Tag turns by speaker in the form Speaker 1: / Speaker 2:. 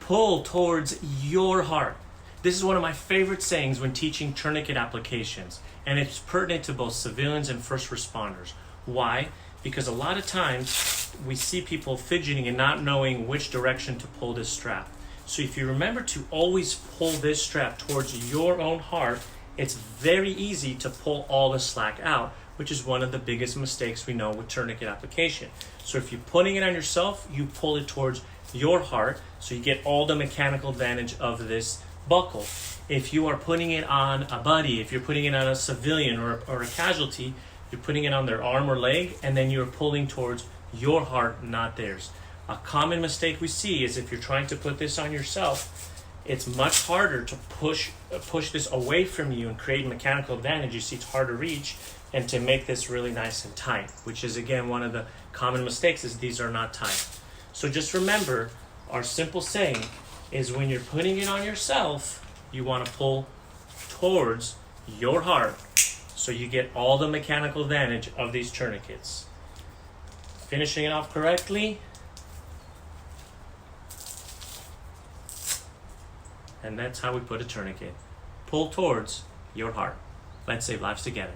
Speaker 1: pull towards your heart. This is one of my favorite sayings when teaching tourniquet applications, and it's pertinent to both civilians and first responders. Why? Because a lot of times we see people fidgeting and not knowing which direction to pull this strap. So if you remember to always pull this strap towards your own heart, it's very easy to pull all the slack out, which is one of the biggest mistakes we know with tourniquet application. So if you're putting it on yourself, you pull it towards your heart, so you get all the mechanical advantage of this buckle. If you are putting it on a buddy, if you're putting it on a civilian or a casualty, you're putting it on their arm or leg, and then you're pulling towards your heart, not theirs. A common mistake we see is if you're trying to put this on yourself, it's much harder to push this away from you and create mechanical advantage. You see, it's hard to reach and to make this really nice and tight, which is, again, one of the common mistakes is these are not tight. So just remember, our simple saying is when you're putting it on yourself, you want to pull towards your heart so you get all the mechanical advantage of these tourniquets. Finishing it off correctly. And that's how we put a tourniquet. Pull towards your heart. Let's save lives together.